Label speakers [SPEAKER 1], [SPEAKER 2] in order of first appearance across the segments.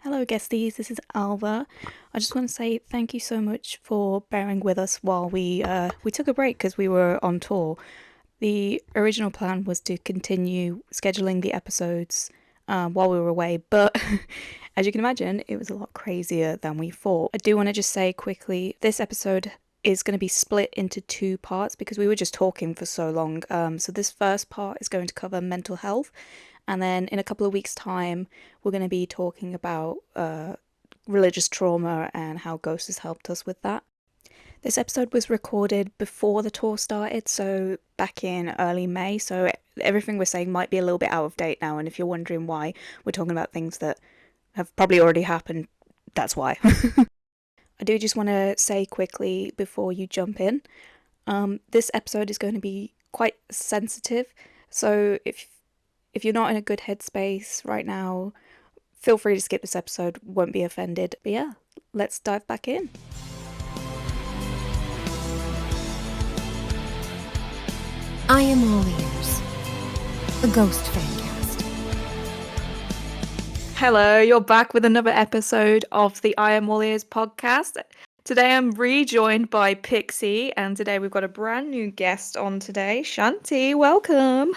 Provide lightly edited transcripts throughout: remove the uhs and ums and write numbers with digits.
[SPEAKER 1] Hello, guesties. This is Alva. I just want to say thank you so much for bearing with us while we took a break because we were on tour. The original plan was to continue scheduling the episodes while we were away, but as you can imagine, it was a lot crazier than we thought. I do want to just say quickly, this episode is going to be split into two parts because we were just talking for so long. So this first part is going to cover mental health, and then in a couple of weeks' time, we're going to be talking about religious trauma and how Ghost has helped us with that. This episode was recorded before the tour started, so back in early May, so everything we're saying might be a little bit out of date now, and if you're wondering why we're talking about things that have probably already happened, that's why. I do just want to say quickly before you jump in, this episode is going to be quite sensitive, so if you're not in a good headspace right now, feel free to skip this episode, won't be offended. But yeah, let's dive back in.
[SPEAKER 2] I am all ears. A Ghost Fancast.
[SPEAKER 1] Hello, you're back with another episode of the I Am All Ears podcast. Today I'm rejoined by Pixie, and today we've got a brand new guest on today. Shanti, welcome.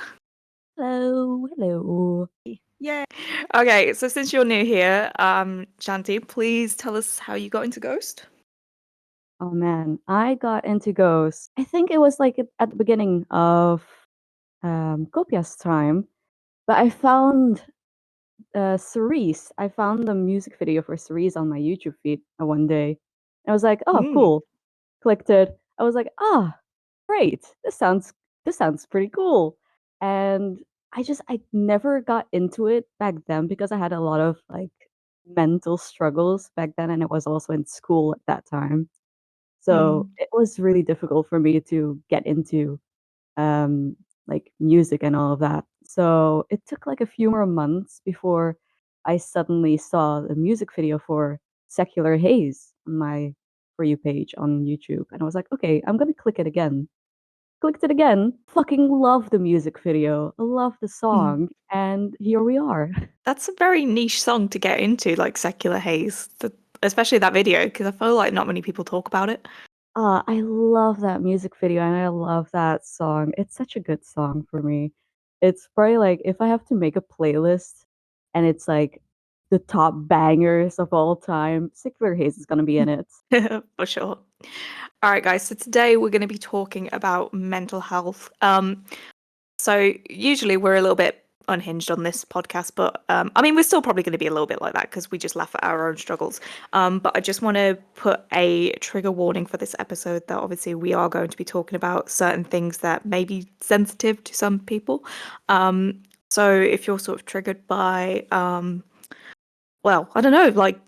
[SPEAKER 3] Hello.
[SPEAKER 1] Yay. Okay, so since you're new here, Shanti, please tell us how you got into Ghost.
[SPEAKER 3] Oh man, I got into Ghost. I think it was like at the beginning of Copia's time, but I found Cerise. I found the music video for Cerise on my YouTube feed one day. I was like, oh, cool. Clicked it. I was like, ah, great. This sounds pretty cool. And I never got into it back then because I had a lot of like mental struggles back then, and it was also in school at that time. So it was really difficult for me to get into um, like music and all of that. So it took like a few more months before I suddenly saw the music video for Secular Haze on my For You page on YouTube. And I was like, okay, I'm going to click it again. Clicked it again. Fucking love the music video. I love the song. And here we are.
[SPEAKER 1] That's a very niche song to get into, like Secular Haze, especially that video, because I feel like not many people talk about it.
[SPEAKER 3] I love that music video and I love that song. It's such a good song for me. It's probably like if I have to make a playlist and it's like the top bangers of all time, Sickler Haze is gonna be in it.
[SPEAKER 1] For sure. All right, guys. So today we're going to be talking about mental health. So usually we're a little bit unhinged on this podcast, but I mean, we're still probably going to be a little bit like that because we just laugh at our own struggles. But I just want to put a trigger warning for this episode that obviously we are going to be talking about certain things that may be sensitive to some people. So if you're sort of triggered by, well, I don't know, like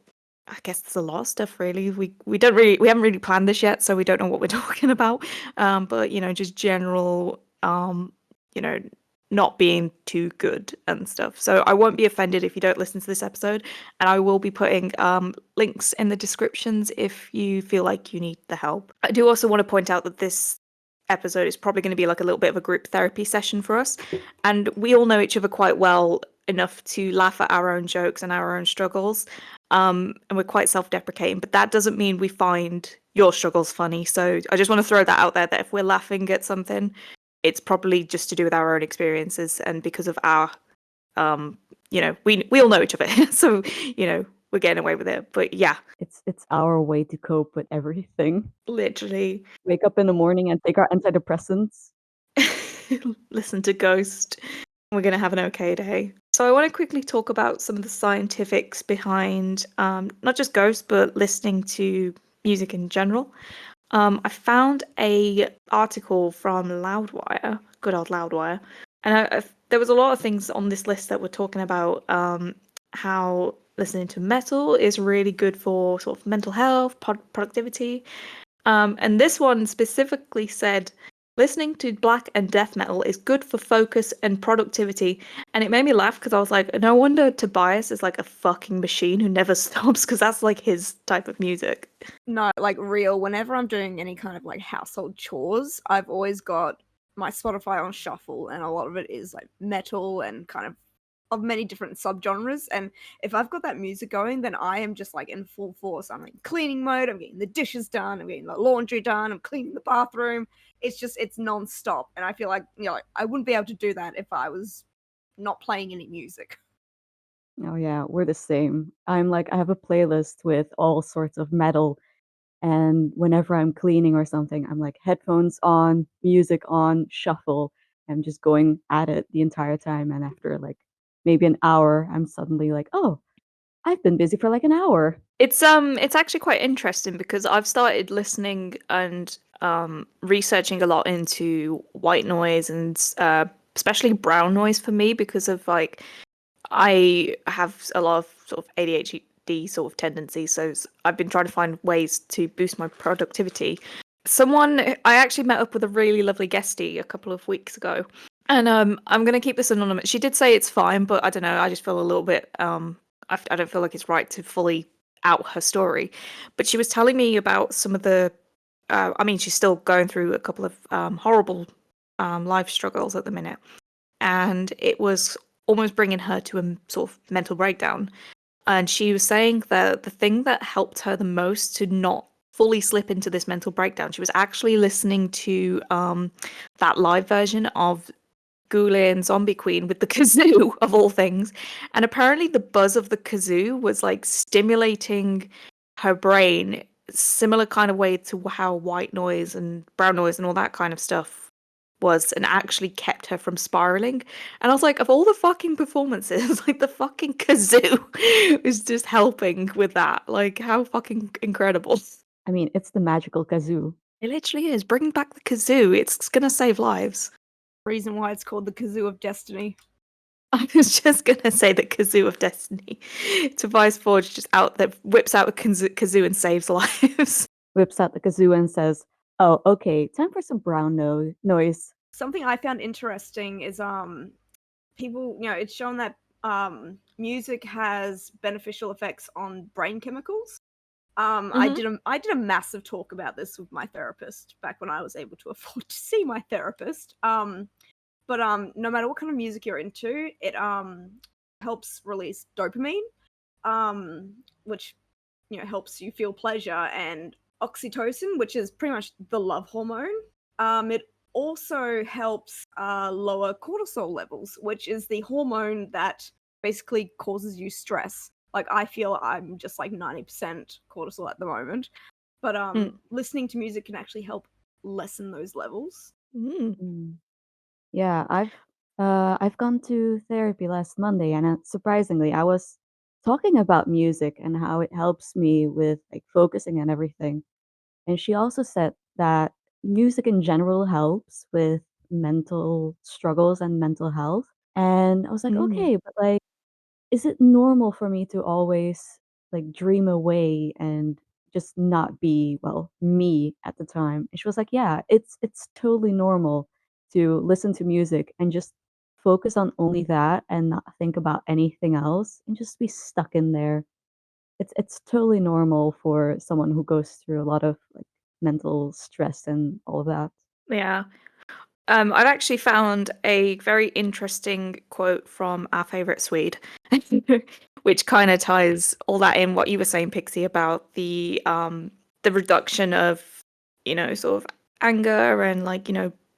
[SPEAKER 1] I guess there's a lot of stuff really. We haven't really planned this yet, so we don't know what we're talking about. But just general you know, not being too good and stuff. So I won't be offended if you don't listen to this episode, and I will be putting links in the descriptions if you feel like you need the help. I do also want to point out that this episode is probably going to be like a little bit of a group therapy session for us, and we all know each other quite well enough to laugh at our own jokes and our own struggles. And we're quite self-deprecating, but that doesn't mean we find your struggles funny. So I just want to throw that out there that if we're laughing at something, it's probably just to do with our own experiences and because of our we all know each other. So, we're getting away with it. But yeah,
[SPEAKER 3] It's our way to cope with everything.
[SPEAKER 1] literally
[SPEAKER 3] Wake up in the morning and take our antidepressants.
[SPEAKER 1] listen to Ghost. We're going to have an okay day. So I want to quickly talk about some of the scientifics behind not just Ghost, but listening to music in general. I found a article from Loudwire, good old Loudwire, and there was a lot of things on this list that were talking about how listening to metal is really good for sort of mental health, productivity. And this one specifically said listening to black and death metal is good for focus and productivity. And it made me laugh because I was like, no wonder Tobias is like a fucking machine who never stops because that's like his type of music.
[SPEAKER 4] No, like real, whenever I'm doing any kind of like household chores, I've always got my Spotify on shuffle, and a lot of it is like metal and kind of of many different subgenres, and if I've got that music going, then I am just like in full force. I'm like cleaning mode, I'm getting the dishes done, I'm getting the laundry done, I'm cleaning the bathroom. It's non-stop, and I feel like, like I wouldn't be able to do that if I was not playing any music.
[SPEAKER 3] Oh yeah, we're the same. I'm like I have a playlist with all sorts of metal, and whenever I'm cleaning or something, I'm like headphones on, music on, shuffle. I'm just going at it the entire time, and after like maybe an hour, I'm suddenly like, "Oh, I've been busy for like an hour."
[SPEAKER 1] It's actually quite interesting because I've started listening and researching a lot into white noise and especially brown noise for me because of like I have a lot of sort of ADHD sort of tendencies, so I've been trying to find ways to boost my productivity. I actually met up with a really lovely guestie a couple of weeks ago, and I'm gonna keep this anonymous. She did say it's fine, but I don't know. I just feel a little bit I don't feel like it's right to fully out her story. But she was telling me about some of the. I mean, she's still going through a couple of horrible life struggles at the minute, and it was almost bringing her to a sort of mental breakdown. And she was saying that the thing that helped her the most to not fully slip into this mental breakdown, she was actually listening to that live version of Gulen Zombie Queen with the kazoo of all things. And apparently the buzz of the kazoo was like stimulating her brain, similar kind of way to how white noise and brown noise and all that kind of stuff was, and actually kept her from spiraling. And I was like, of all the fucking performances, like the fucking kazoo is just helping with that. Like, how fucking incredible.
[SPEAKER 3] I mean, it's the magical kazoo.
[SPEAKER 1] It literally is. Bring back the kazoo. It's gonna save lives.
[SPEAKER 4] Reason why it's called the Kazoo of Destiny.
[SPEAKER 1] I was just gonna say the kazoo of destiny. Tobias Forge just out there whips out a kazoo and saves lives.
[SPEAKER 3] Whips out the kazoo and says, "Oh, okay, time for some brown noise."
[SPEAKER 4] Something I found interesting is people, it's shown that music has beneficial effects on brain chemicals.
[SPEAKER 1] Mhm.
[SPEAKER 4] I did a massive talk about this with my therapist back when I was able to afford to see my therapist. But no matter what kind of music you're into, it helps release dopamine, which helps you feel pleasure, and oxytocin, which is pretty much the love hormone. It also helps lower cortisol levels, which is the hormone that basically causes you stress. Like I feel I'm just like 90% cortisol at the moment, but
[SPEAKER 1] Mm.
[SPEAKER 4] listening to music can actually help lessen those levels.
[SPEAKER 1] Mm.
[SPEAKER 3] Mm. Yeah, I've gone to therapy last Monday, and surprisingly, I was talking about music and how it helps me with like focusing and everything. And she also said that music in general helps with mental struggles and mental health. And I was like,
[SPEAKER 1] Mm.
[SPEAKER 3] okay, but like, is it normal for me to always like dream away and just not be, well, me at the time? And she was like, yeah, it's totally normal to listen to music and just focus on only that and not think about anything else and just be stuck in there. It's totally normal for someone who goes through a lot of like mental stress and all of that.
[SPEAKER 1] Yeah. I've actually found a very interesting quote from our favorite Swede, which kind of ties all that in what you were saying, Pixie, about the reduction of, sort of anger and like,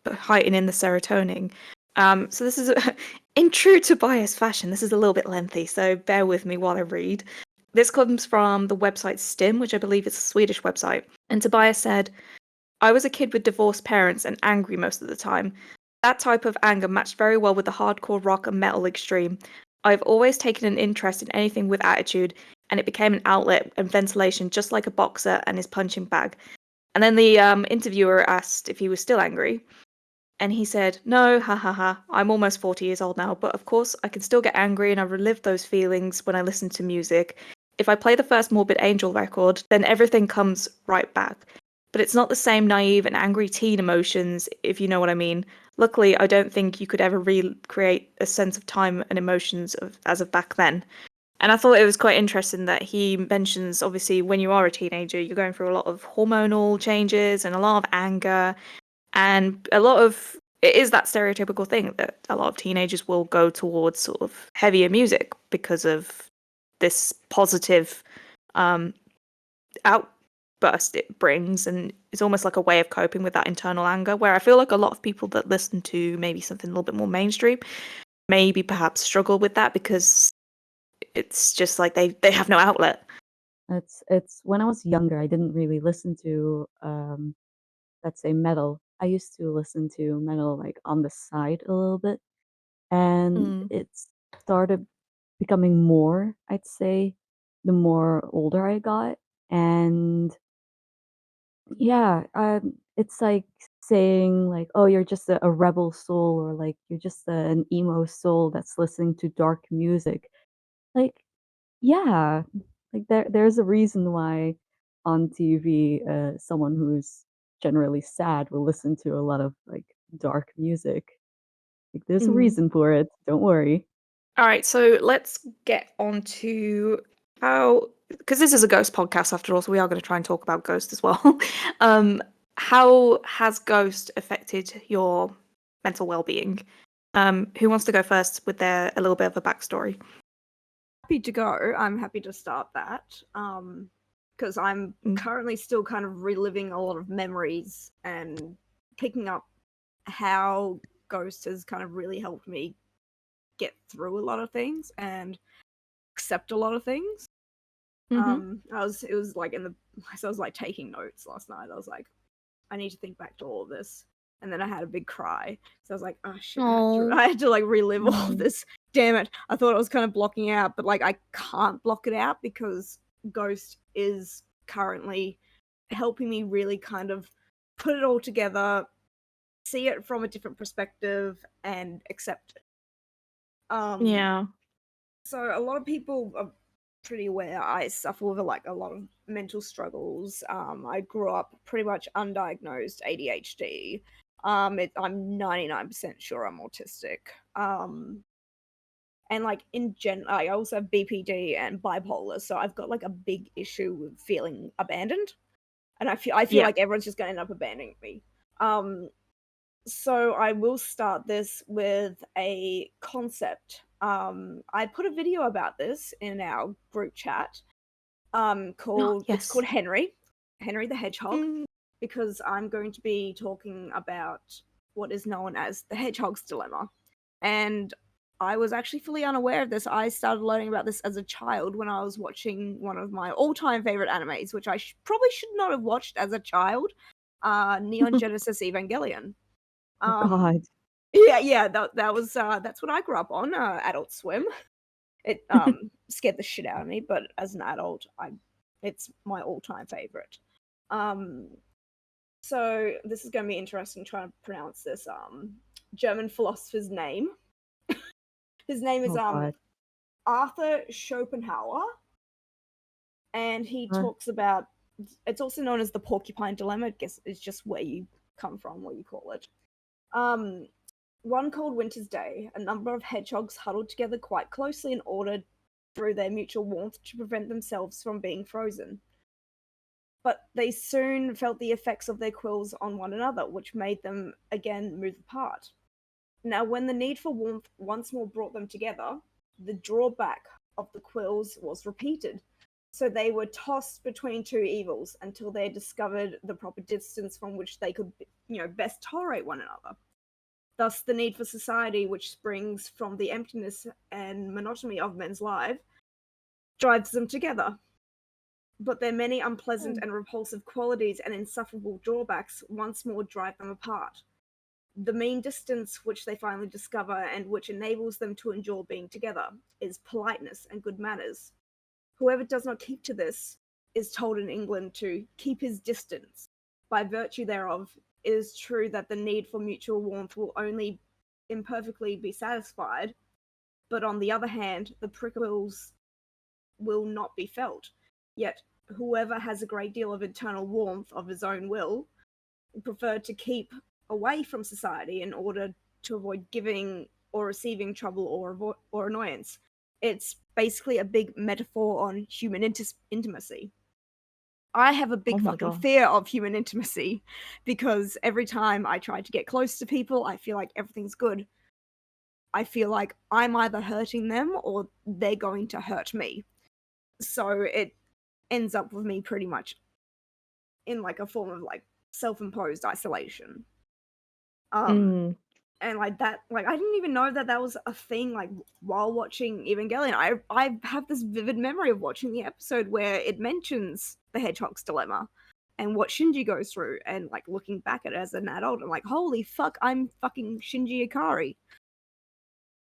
[SPEAKER 1] heightening the serotonin. So this is in true Tobias fashion. This is a little bit lengthy, so bear with me while I read. This comes from the website Stim, which I believe is a Swedish website. And Tobias said, I was a kid with divorced parents and angry most of the time. That type of anger matched very well with the hardcore rock and metal extreme. I've always taken an interest in anything with attitude, and it became an outlet and ventilation just like a boxer and his punching bag. And then the interviewer asked if he was still angry. And he said, no, ha ha ha, I'm almost 40 years old now, but of course I can still get angry and I relive those feelings when I listen to music. If I play the first Morbid Angel record, then everything comes right back. But it's not the same naive and angry teen emotions, if you know what I mean. Luckily, I don't think you could ever recreate a sense of time and emotions as of back then. And I thought it was quite interesting that he mentions, obviously, when you are a teenager, you're going through a lot of hormonal changes and a lot of anger and a lot of it is that stereotypical thing that a lot of teenagers will go towards sort of heavier music because of this positive um, outburst it brings, and it's almost like a way of coping with that internal anger. Where I feel like a lot of people that listen to maybe something a little bit more mainstream, maybe perhaps struggle with that because it's just like they have no outlet.
[SPEAKER 3] It's when I was younger, I didn't really listen to let's say metal. I used to listen to metal like on the side a little bit, and
[SPEAKER 1] Mm.
[SPEAKER 3] it started becoming more, I'd say, the more older I got. And yeah, it's like saying like, oh, you're just a rebel soul, or like you're just an emo soul that's listening to dark music. Like, yeah, like there's a reason why on TV, someone who's generally sad will listen to a lot of like dark music. Like, there's a
[SPEAKER 1] Mm.
[SPEAKER 3] reason for it. Don't worry.
[SPEAKER 1] All right, so let's get on to how, because this is a ghost podcast after all, so we are going to try and talk about Ghost as well. How has Ghost affected your mental well-being? Who wants to go first with a little bit of a backstory?
[SPEAKER 4] Happy to go. I'm happy to start that. Because I'm
[SPEAKER 1] Mm.
[SPEAKER 4] currently still kind of reliving a lot of memories and picking up how Ghost has kind of really helped me get through a lot of things and accept a lot of things.
[SPEAKER 1] Mm-hmm.
[SPEAKER 4] It was like so I was like taking notes last night. I was like, I need to think back to all of this. And then I had a big cry. So I was like, oh shit,
[SPEAKER 1] Oh.
[SPEAKER 4] I had to like relive all of
[SPEAKER 3] Mm.
[SPEAKER 4] this. Damn it. I thought I was kind of blocking out, but like I can't block it out because Ghost is currently helping me really kind of put it all together, see it from a different perspective, and accept it.
[SPEAKER 1] Yeah.
[SPEAKER 4] So a lot of people are pretty aware I suffer with like a lot of mental struggles. I grew up pretty much undiagnosed ADHD. I'm 99% sure I'm autistic. And like in I also have BPD and bipolar, so I've got like a big issue with feeling abandoned, and I feel
[SPEAKER 1] Yeah.
[SPEAKER 4] like everyone's just gonna end up abandoning me. Um, so I will start this with a concept. I put a video about this in our group chat.
[SPEAKER 1] Oh,
[SPEAKER 4] It's
[SPEAKER 1] yes.
[SPEAKER 4] called Henry the Hedgehog,
[SPEAKER 1] Mm.
[SPEAKER 4] because I'm going to be talking about what is known as the Hedgehog's Dilemma. And I was actually fully unaware of this. I started learning about this as a child when I was watching one of my all-time favorite animes, which I probably should not have watched as a child, Neon Genesis Evangelion.
[SPEAKER 3] Oh
[SPEAKER 4] Um,
[SPEAKER 3] God.
[SPEAKER 4] yeah, that was that's what I grew up on, Adult Swim. It scared the shit out of me, but as an adult, it's my all-time favorite. Um, so this is going to be interesting trying to pronounce this German philosopher's name. His name is
[SPEAKER 3] Oh God.
[SPEAKER 4] Arthur Schopenhauer, and he
[SPEAKER 3] Huh?
[SPEAKER 4] talks about, it's also known as the porcupine dilemma. I guess it's just where you come from, what you call it. Um, One cold winter's day, a number of hedgehogs huddled together quite closely in order through their mutual warmth to prevent themselves from being frozen. But they soon felt the effects of their quills on one another, which made them again move apart. Now, when the need for warmth once more brought them together, the drawback of the quills was repeated. So they were tossed between two evils until they discovered the proper distance from which they could, best tolerate one another. Thus, the need for society, which springs from the emptiness and monotony of men's life, drives them together. But their many unpleasant and repulsive qualities and insufferable drawbacks once more drive them apart. The mean distance which they finally discover and which enables them to endure being together is politeness and good manners. Whoever does not keep to this is told in England to keep his distance. By virtue thereof, it is true that the need for mutual warmth will only imperfectly be satisfied, but on the other hand, the prickles will not be felt. Yet, whoever has a great deal of internal warmth of his own will prefer to keep away from society in order to avoid giving or receiving trouble or annoyance. It's basically a big metaphor on human intimacy. I have a big
[SPEAKER 1] Oh my
[SPEAKER 4] fucking
[SPEAKER 1] God.
[SPEAKER 4] fear of human intimacy because every time I try to get close to people, I feel like everything's good. I feel like I'm either hurting them or they're going to hurt me. So it ends up with me pretty much in like a form of like self-imposed isolation.
[SPEAKER 1] Mm.
[SPEAKER 4] And like that, like I didn't even know that that was a thing. Like while watching Evangelion, I have this vivid memory of watching the episode where it mentions the Hedgehog's dilemma and what Shinji goes through, and like looking back at it as an adult, I'm like, holy fuck, I'm fucking Shinji Ikari.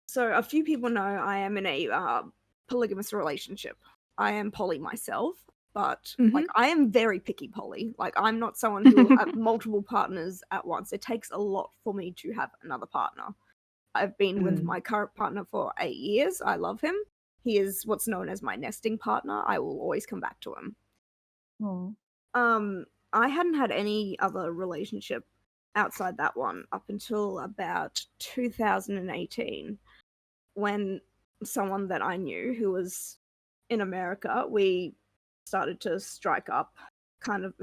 [SPEAKER 4] So a few people know I am in a polygamous relationship. I am poly myself, but like I am very picky poly. Like I'm not someone who will have multiple partners at once. It takes a lot for me to have another partner. I've been with my current partner for 8 years. I love him. He is what's known as my nesting partner. I will always come back to him.
[SPEAKER 3] Oh.
[SPEAKER 4] I hadn't had any other relationship outside that one up until about 2018, when someone that I knew who was in America, we started to strike up kind of,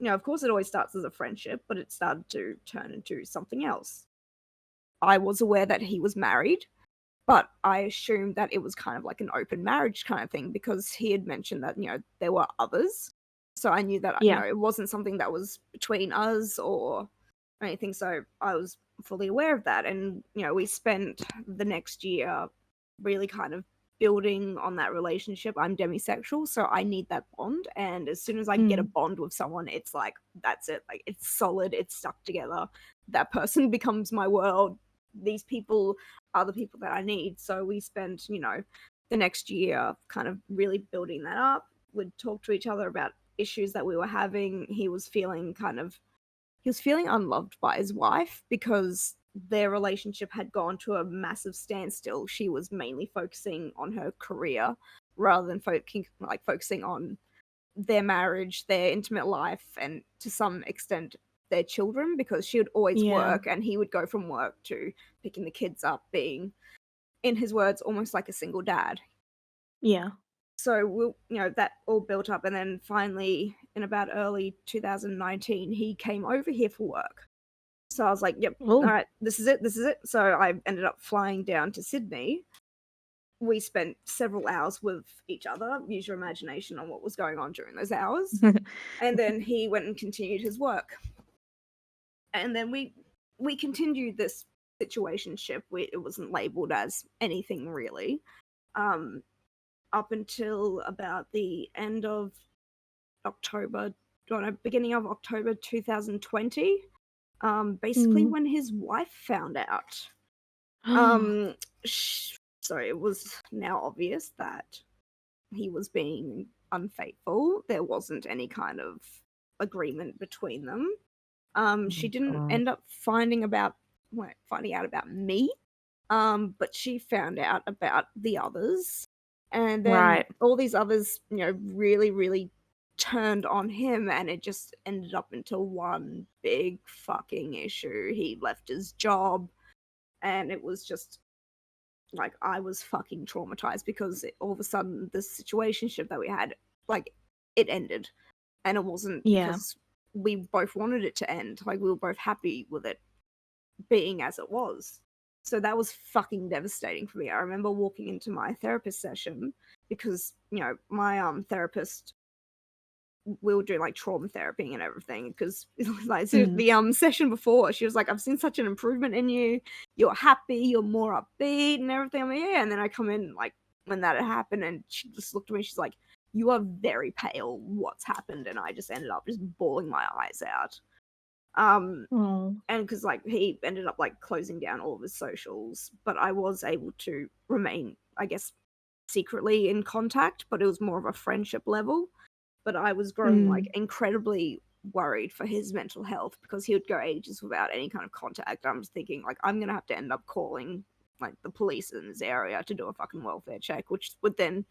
[SPEAKER 4] of course it always starts as a friendship, but it started to turn into something else. I was aware that he was married, but I assumed that it was kind of like an open marriage kind of thing because he had mentioned that, there were others. So I knew that,
[SPEAKER 1] Yeah.
[SPEAKER 4] it wasn't something that was between us or anything. So I was fully aware of that. And, we spent the next year really kind of building on that relationship. I'm demisexual, so I need that bond. And as soon as I get a bond with someone, it's like, that's it. Like, it's solid, it's stuck together. That person becomes my world. These people are the people that I need. So we spent, the next year kind of really building that up. We'd talk to each other about issues that we were having. He was feeling unloved by his wife because their relationship had gone to a massive standstill. She was mainly focusing on her career rather than focusing on their marriage, their intimate life, and to some extent their children, because she would always
[SPEAKER 1] Yeah.
[SPEAKER 4] work and he would go from work to picking the kids up, being, in his words, almost like a single dad.
[SPEAKER 1] Yeah.
[SPEAKER 4] So that all built up, and then finally in about early 2019 he came over here for work. So I was like, yep, all
[SPEAKER 1] Oh.
[SPEAKER 4] right, this is it. So I ended up flying down to Sydney. We spent several hours with each other. Use your imagination on what was going on during those hours. And then he went and continued his work. And then we continued this situationship. It wasn't labeled as anything really. Up until about the end of beginning of October 2020. Basically when his wife found out. So it was now obvious that he was being unfaithful. There wasn't any kind of agreement between them. She didn't
[SPEAKER 3] God.
[SPEAKER 4] end up finding out about me, but she found out about the others, and then
[SPEAKER 1] Right.
[SPEAKER 4] all these others, really, really turned on him, and it just ended up into one big fucking issue. He left his job, and it was just like I was fucking traumatized because all of a sudden the situationship that we had, like, it ended, and it wasn't
[SPEAKER 1] Yeah.
[SPEAKER 4] because we both wanted it to end. Like, we were both happy with it being as it was. So that was fucking devastating for me. I remember walking into my therapist session because, my therapist, we were doing like trauma therapy and everything, because like the session before, she was like, I've seen such an improvement in you. You're happy, you're more upbeat and everything. I'm like, yeah. And then I come in like when that had happened, and she just looked at me, she's like, you are very pale. What's happened? And I just ended up just bawling my eyes out. And because like he ended up like closing down all of his socials, but I was able to remain, I guess, secretly in contact, but it was more of a friendship level. But I was growing like incredibly worried for his mental health because he would go ages without any kind of contact. I'm just thinking like I'm gonna have to end up calling like the police in this area to do a fucking welfare check, which would then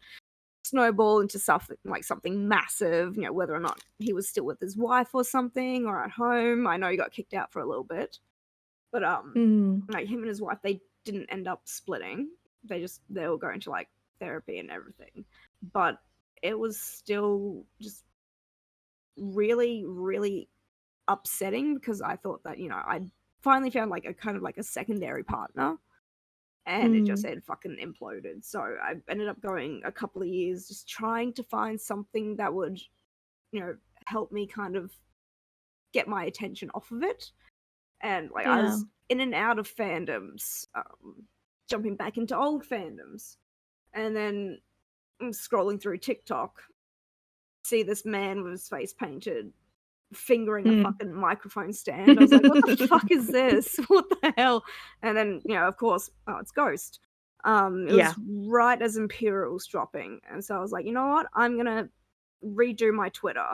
[SPEAKER 4] snowball into something massive, whether or not he was still with his wife or something, or at home. I know he got kicked out for a little bit, but like him and his wife, they didn't end up splitting. They were going to like therapy and everything, but it was still just really, really upsetting because I thought that, you know, I'd finally found like a kind of like a secondary partner, and it just had fucking imploded. So I ended up going a couple of years just trying to find something that would, you know, help me kind of get my attention off of it. And like I
[SPEAKER 1] Yeah.
[SPEAKER 4] was in and out of fandoms, jumping back into old fandoms, and then I'm scrolling through TikTok, see this man with his face painted, fingering a fucking microphone stand. I was like, what the fuck is this? What the hell? And then, you know, of course, oh, it's Ghost. It
[SPEAKER 1] Yeah.
[SPEAKER 4] was right as Imperial's dropping. And so I was like, you know what? I'm going to redo my Twitter.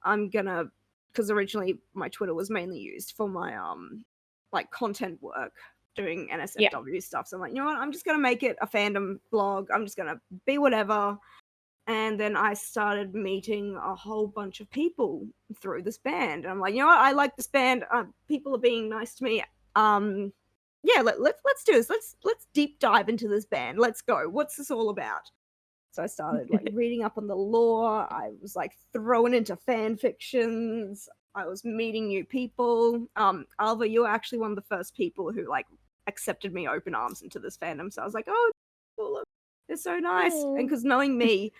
[SPEAKER 4] I'm going to, because originally my Twitter was mainly used for my, like content work, doing NSFW stuff. So I'm like, you know what? I'm just going to make it a fandom blog. I'm just going to be whatever. And then I started meeting a whole bunch of people through this band. And I'm like, you know what? I like this band. People are being nice to me. Yeah, let's do this. Let's deep dive into this band. Let's go. What's this all about? So I started like reading up on the lore. I was like thrown into fan fictions. I was meeting new people. Alva, you were actually one of the first people who like accepted me open arms into this fandom. So I was like, oh, cool, they're so nice. And because knowing me,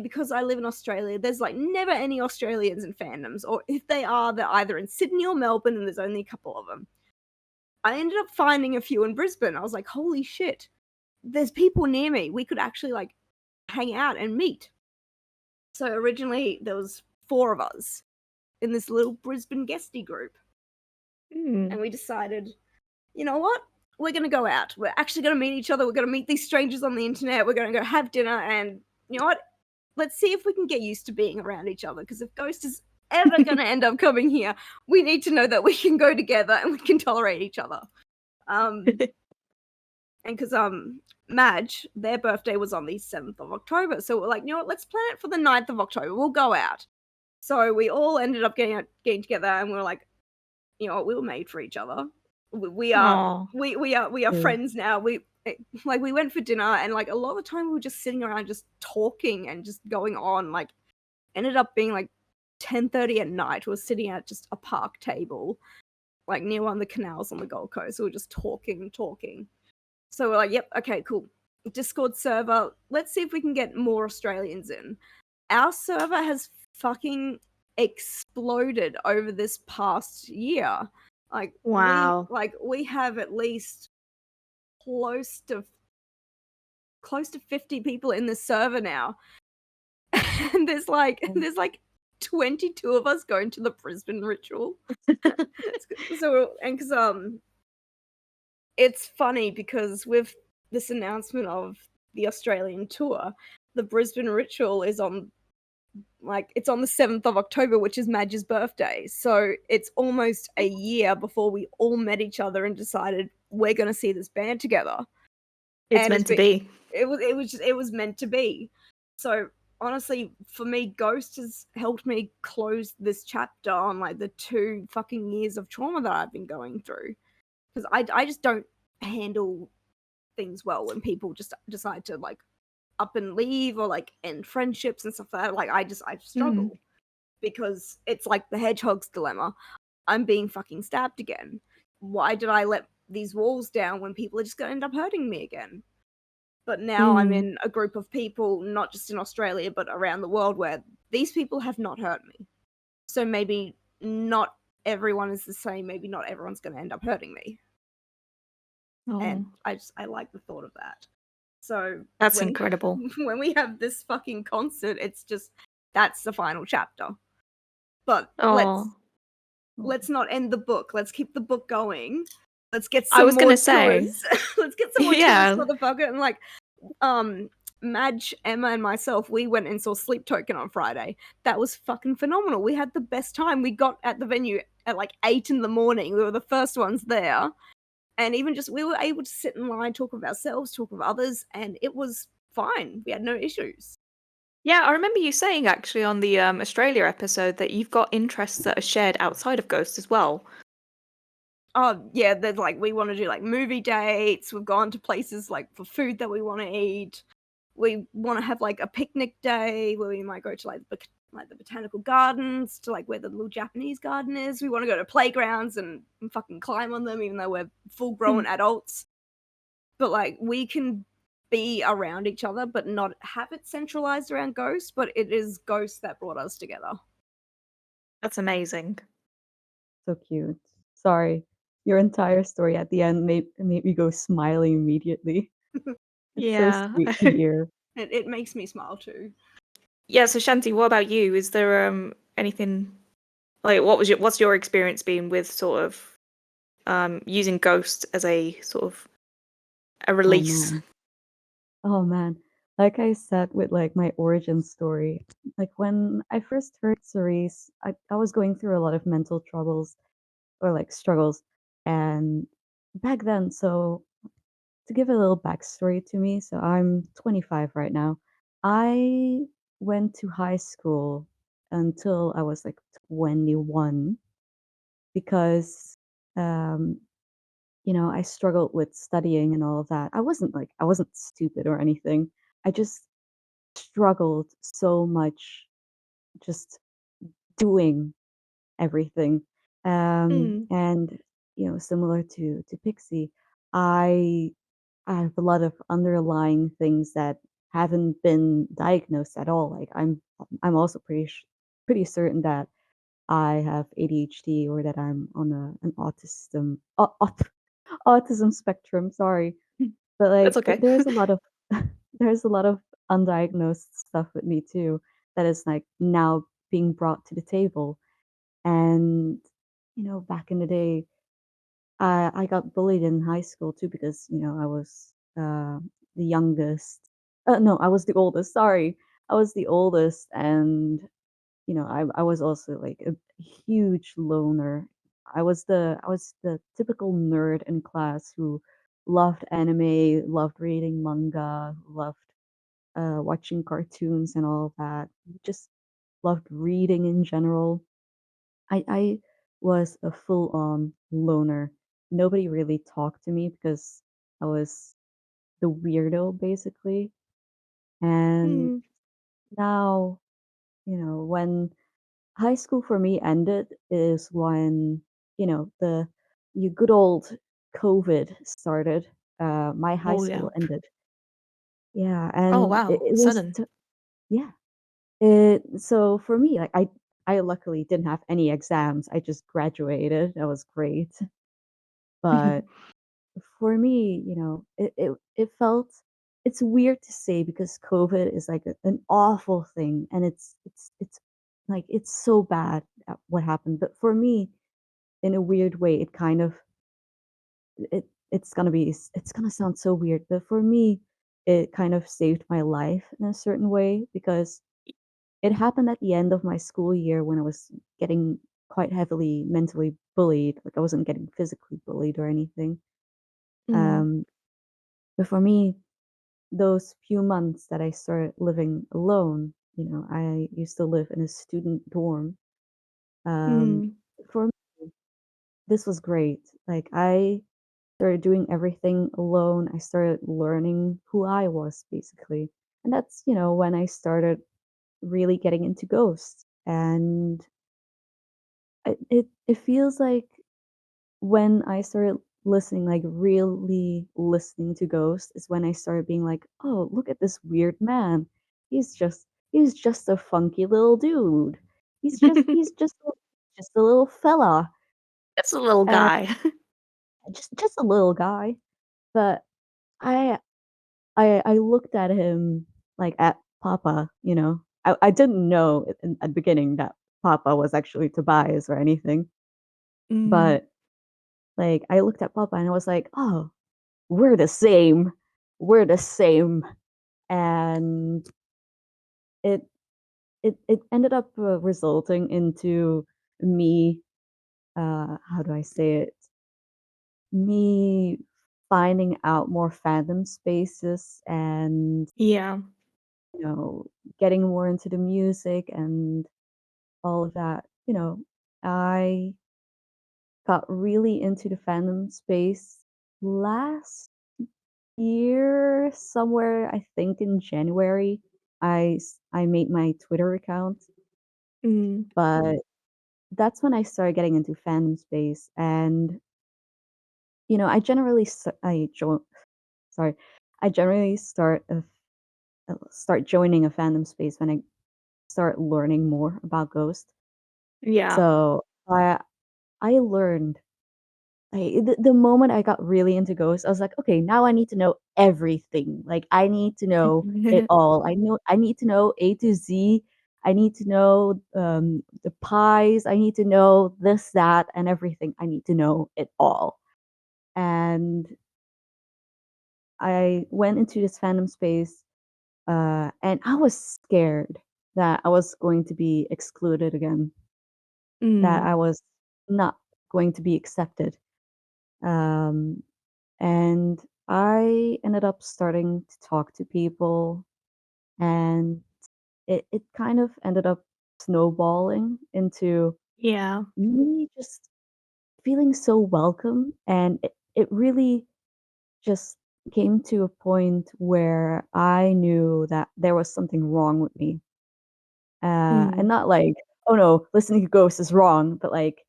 [SPEAKER 4] because I live in Australia, there's like never any Australians in fandoms, or if they are, they're either in Sydney or Melbourne, and there's only a couple of them. I ended up finding a few in Brisbane. I was like, holy shit, there's people near me. We could actually like hang out and meet. So originally there was 4 of us in this little Brisbane guesty group. And we decided, you know what? We're going to go out. We're actually going to meet each other. We're going to meet these strangers on the internet. We're going to go have dinner. And you know what? Let's see if we can get used to being around each other. Because if Ghost is ever going to end up coming here, we need to know that we can go together and we can tolerate each other. And because Madge, their birthday was on the 7th of October. So we're like, you know what? Let's plan it for the 9th of October. We'll go out. So we all ended up getting together, and we were like, you know what? We were made for each other. We are friends now. We went for dinner, and like a lot of the time we were just sitting around just talking and just going on. Like ended up being like 10:30 at night. We were sitting at just a park table, like near one of the canals on the Gold Coast. We were just talking. So we're like, yep, okay, cool. Discord server. Let's see if we can get more Australians in. Our server has fucking exploded over this past year. Like,
[SPEAKER 1] Wow.
[SPEAKER 4] we have at least close to 50 people in this server now. And there's like 22 of us going to the Brisbane ritual. So, and because it's funny because with this announcement of the Australian tour, the Brisbane ritual is on it's on the 7th of October, which is Madge's birthday. So it's almost a year before we all met each other and decided we're going to see this band together.
[SPEAKER 1] It's meant to be.
[SPEAKER 4] It was meant to be. So honestly, for me, Ghost has helped me close this chapter on like the 2 fucking years of trauma that I've been going through. Because I just don't handle things well when people just decide to like up and leave or like end friendships and stuff like that. Like I struggle because it's like the hedgehog's dilemma. I'm being fucking stabbed again. Why did I let these walls down when people are just going to end up hurting me again? But now I'm in a group of people, not just in Australia, but around the world, where these people have not hurt me. So maybe not everyone is the same. Maybe not everyone's going to end up hurting me. And I like the thought of that. So
[SPEAKER 1] That's incredible.
[SPEAKER 4] When we have this fucking concert, it's just that's the final chapter. But let's not end the book. Let's keep the book going. Let's get some more tours. Let's get some more tours, motherfucker. And like Madge, Emma, and myself, we went and saw Sleep Token on Friday. That was fucking phenomenal. We had the best time. We got at the venue at like 8 in the morning. We were the first ones there. And even just, we were able to sit in line, talk with ourselves, talk with others, and it was fine. We had no issues.
[SPEAKER 1] Yeah, I remember you saying actually on the Australia episode that you've got interests that are shared outside of Ghost as well.
[SPEAKER 4] Oh, yeah, there's like, we want to do like movie dates. We've gone to places like for food that we want to eat. we want to have like a picnic day where we might go to like the botanical gardens, to like where the little Japanese garden is. We want to go to playgrounds and fucking climb on them, even though we're full grown adults. But like we can be around each other, but not have it centralized around ghosts. But it is ghosts that brought us together.
[SPEAKER 1] That's amazing.
[SPEAKER 3] So cute. Sorry, your entire story at the end made me go smiling immediately. It's so
[SPEAKER 1] Yeah.
[SPEAKER 3] sweet to hear.
[SPEAKER 4] It makes me smile too.
[SPEAKER 1] Yeah, so Shanti, what about you? Is there anything like what's your experience been with sort of using Ghost as a sort of a
[SPEAKER 3] Oh
[SPEAKER 1] release?
[SPEAKER 3] man. Oh man. Like I said with like my origin story, like when I first heard Cerise, I was going through a lot of mental troubles or like struggles. And back then, so to give a little backstory to me, so I'm 25 right now. I went to high school until I was like 21 because um I struggled with studying and all of that. I wasn't stupid or anything. I just struggled so much just doing everything.
[SPEAKER 1] Mm.
[SPEAKER 3] And similar to Pixie, I I have a lot of underlying things that haven't been diagnosed at all. Like I'm also pretty certain that I have ADHD or that I'm on an autism spectrum. Sorry, but
[SPEAKER 1] That's
[SPEAKER 3] like
[SPEAKER 1] okay.
[SPEAKER 3] there's a lot of there's a lot of undiagnosed stuff with me too that is like now being brought to the table. And back in the day, I got bullied in high school too because I was the youngest. No, I was the oldest. Sorry, I was the oldest, and I was also like a huge loner. I was the typical nerd in class who loved anime, loved reading manga, loved watching cartoons and all of that. Just loved reading in general. I was a full on loner. Nobody really talked to me because I was the weirdo basically. And
[SPEAKER 1] Mm.
[SPEAKER 3] now, when high school for me ended is when, the you good old COVID started. My high
[SPEAKER 1] Oh yeah.
[SPEAKER 3] school ended. Yeah,
[SPEAKER 1] Oh
[SPEAKER 3] and it,
[SPEAKER 1] wow.
[SPEAKER 3] it was
[SPEAKER 1] Sudden.
[SPEAKER 3] yeah. So for me, like I luckily didn't have any exams. I just graduated. That was great. But for me, it felt it's weird to say because COVID is like an awful thing and it's like it's so bad at what happened. But for me, in a weird way, it kind of it's gonna sound so weird, but for me, it kind of saved my life in a certain way because it happened at the end of my school year when I was getting quite heavily mentally bullied. Like I wasn't getting physically bullied or anything.
[SPEAKER 1] Mm.
[SPEAKER 3] Um, but for me, those few months that I started living alone, I used to live in a student dorm. Um,
[SPEAKER 1] Mm.
[SPEAKER 3] for me, this was great. Like I started doing everything alone. I started learning who I was basically. And that's, when I started really getting into ghosts. And it feels like when I started listening, like really listening to ghosts, is when I started being like, oh, look at this weird man. He's just a funky little dude. He's just a little fella.
[SPEAKER 1] It's a little
[SPEAKER 3] And
[SPEAKER 1] guy.
[SPEAKER 3] just a little guy. But I I looked at him like at Papa, I didn't know at the beginning that Papa was actually Tobias or anything.
[SPEAKER 1] Mm.
[SPEAKER 3] But like I looked at Papa and I was like, oh, we're the same. We're the same. And it it ended up resulting into me how do I say it? Me finding out more fandom spaces and
[SPEAKER 1] Yeah.
[SPEAKER 3] you know getting more into the music and all of that. I got really into the fandom space last year, somewhere, I think in January, I made my Twitter account,
[SPEAKER 1] Mm.
[SPEAKER 3] but that's when I started getting into fandom space. And I generally sorry, I generally start joining a fandom space when I start learning more about Ghost.
[SPEAKER 1] Yeah.
[SPEAKER 3] So I learned the moment I got really into Ghost, I was like, okay, now I need to know everything. Like I need to know it all. I need to know A to Z. I need to know the pies. I need to know this, that, and everything. I need to know it all. And I went into this fandom space, and I was scared that I was going to be excluded again, that
[SPEAKER 1] Mm.
[SPEAKER 3] I was not going to be accepted. Um, and I ended up starting to talk to people, and it kind of ended up snowballing into
[SPEAKER 1] Yeah.
[SPEAKER 3] me just feeling so welcome. And it really just came to a point where I knew that there was something wrong with me. And
[SPEAKER 1] Mm.
[SPEAKER 3] not like, oh no, listening to ghosts is wrong, but like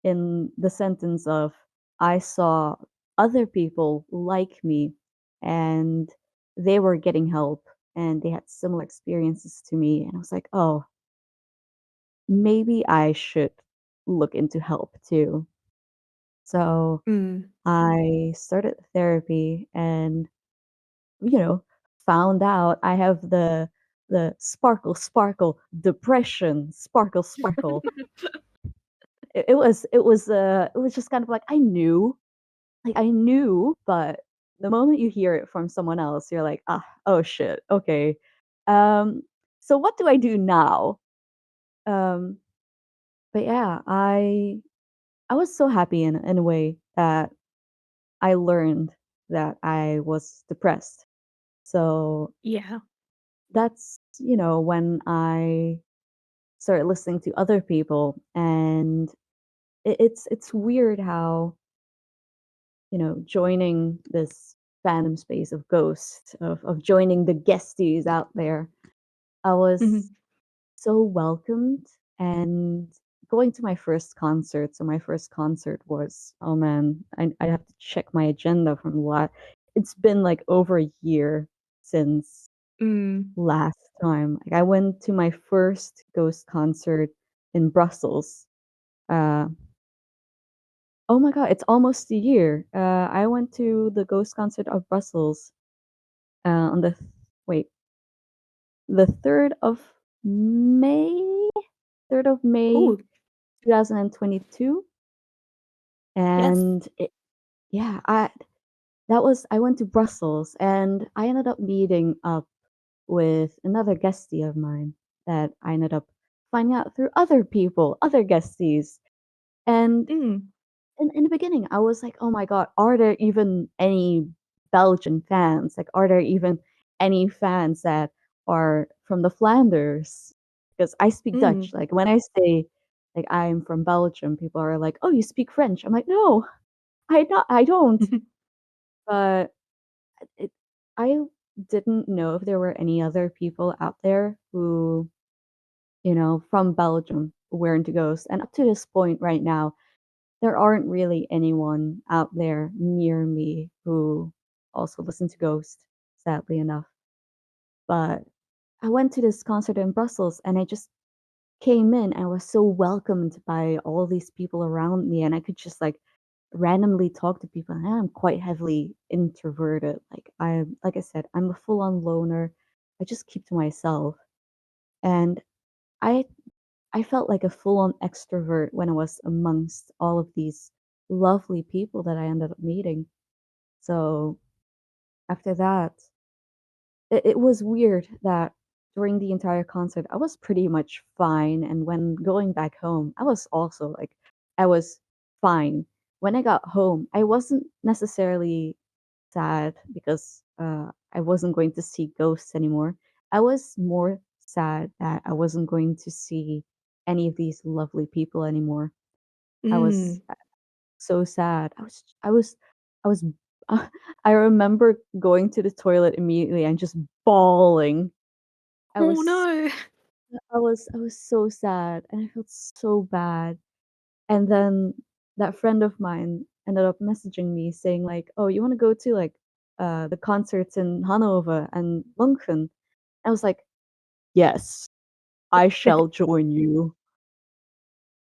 [SPEAKER 3] in the sentence of I saw other people like me and they were getting help and they had similar experiences to me. And I was like, oh, maybe I should look into help too. So
[SPEAKER 1] Mm.
[SPEAKER 3] I started therapy and, you know, found out I have the sparkle, sparkle, depression, sparkle, sparkle. It was just kind of like I knew, but the moment you hear it from someone else, you're like, ah, oh shit, okay. Um, so what do I do now? Um, but yeah, I was so happy in a way that I learned that I was depressed. So
[SPEAKER 1] Yeah.
[SPEAKER 3] that's when I started listening to other people, and it's weird how joining this fandom space of Ghost, of joining the guesties out there, I was
[SPEAKER 1] Mhm.
[SPEAKER 3] so welcomed. And going to my first concert, so my first concert was, oh man, I have to check my agenda from what it's been like over a year since
[SPEAKER 1] Mm.
[SPEAKER 3] last time. Like I went to my first Ghost concert in Brussels. Uh, oh my god, it's almost a year. I went to the Ghost concert of Brussels on wait, the 3rd of May, 3rd of May
[SPEAKER 1] Oh,
[SPEAKER 3] 2022.
[SPEAKER 1] yes.
[SPEAKER 3] And yeah, I went to Brussels and I ended up meeting up with another guestie of mine that I ended up finding out through other people, other guesties. And
[SPEAKER 1] Mm.
[SPEAKER 3] in the beginning, I was like, "Oh my god, are there even any Belgian fans? Like, are there even any fans that are from the Flanders?" Because I speak Dutch.
[SPEAKER 1] Mm.
[SPEAKER 3] Like when I say like I'm from Belgium, people are like, "Oh, you speak French?" I'm like, "No, I don't." But it, I didn't know if there were any other people out there who, from Belgium who were into ghosts. And up to this point right now, there aren't really anyone out there near me who also listen to Ghost, sadly enough. But I went to this concert in Brussels and I just came in and was so welcomed by all these people around me, and I could just like randomly talk to people. And I'm quite heavily introverted. Like I said, I'm a full on loner. I just keep to myself. And I I felt like a full on extrovert when I was amongst all of these lovely people that I ended up meeting. So after that, it was weird that during the entire concert, I was pretty much fine. And when going back home, I was also like, I was fine. When I got home, I wasn't necessarily sad because I wasn't going to see ghosts anymore. I was more sad that I wasn't going to see any of these lovely people anymore. I was
[SPEAKER 1] Mm.
[SPEAKER 3] so sad. I was I remember going to the toilet immediately and just bawling. I
[SPEAKER 1] Oh
[SPEAKER 3] was
[SPEAKER 1] no.
[SPEAKER 3] I was so sad and I felt so bad. And then that friend of mine ended up messaging me saying like, "Oh, you want to go to like the concerts in Hanover and München?" I was like, "Yes, I shall join you."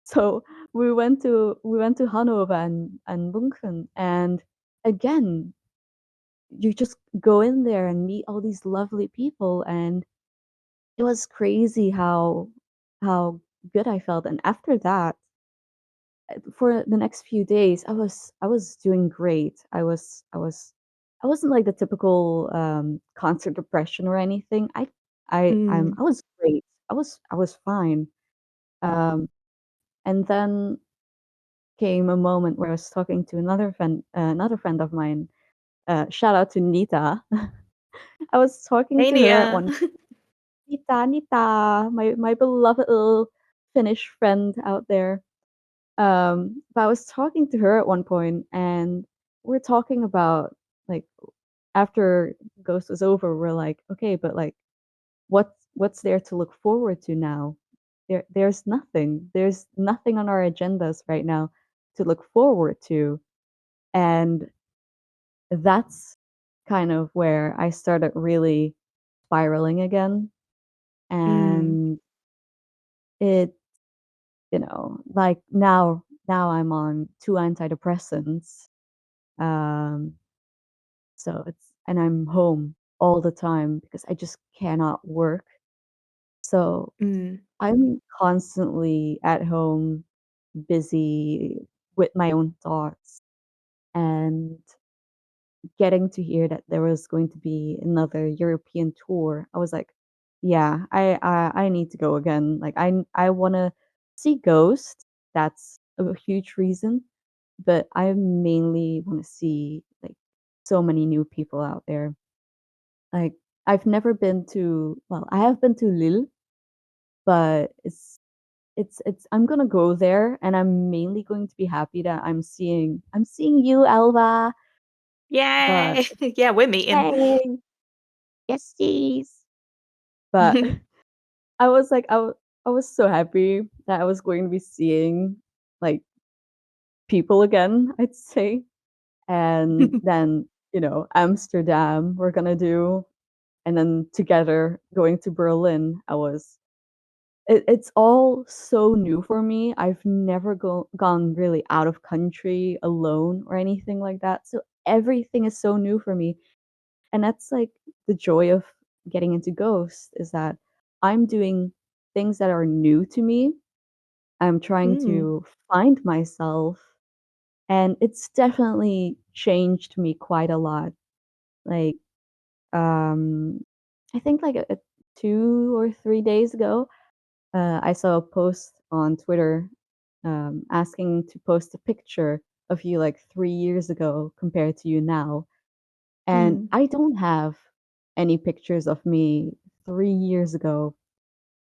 [SPEAKER 3] So we went to Hanover and München, and again, you just go in there and meet all these lovely people, and it was crazy how good I felt. And after that, for the next few days, I was doing great. I wasn't like the typical concert depression or anything.
[SPEAKER 1] Mm.
[SPEAKER 3] I was great. I was fine. Um, and then came a moment where I was talking to another friend of mine. Shout out to Nita. I was talking
[SPEAKER 1] Hey,
[SPEAKER 3] to her at
[SPEAKER 1] Nia.
[SPEAKER 3] one Nita, my beloved little Finnish friend out there. But I was talking to her at one point, and we're talking about like after Ghost was over, we're like, okay, but like, what's there to look forward to now? There's nothing. There's nothing on our agendas right now to look forward to, and that's kind of where I started really spiraling again,
[SPEAKER 1] Mm.
[SPEAKER 3] and it like now I'm on 2 antidepressants, um, so and I'm home all the time because I just cannot work. So
[SPEAKER 1] Mm.
[SPEAKER 3] I'm constantly at home, busy with my own thoughts, and getting to hear that there was going to be another European tour, I was like, "Yeah, I need to go again." Like, I wanna see Ghost, that's a huge reason, but I mainly wanna see, like, so many new people out there. Like, I've never been to well, I have been to Lille, but it's I'm gonna go there, and I'm mainly going to be happy that I'm seeing you, Elva, but
[SPEAKER 1] Yay. Yeah, we're meeting.
[SPEAKER 3] yay! Yes, please. But I was so happy that I was going to be seeing, like, people again, I'd say. And then, Amsterdam we're gonna do, and then together going to Berlin. It's all so new for me. I've never gone really out of country alone or anything like that. So everything is so new for me. And that's like the joy of getting into Ghost is that I'm doing things that are new to me. I'm trying
[SPEAKER 1] Mm.
[SPEAKER 3] to find myself, and it's definitely changed me quite a lot. Like, um, I think like 2 or 3 days ago, I saw a post on Twitter asking to post a picture of you like 3 years ago compared to you now. And
[SPEAKER 1] Mm.
[SPEAKER 3] I don't have any pictures of me 3 years ago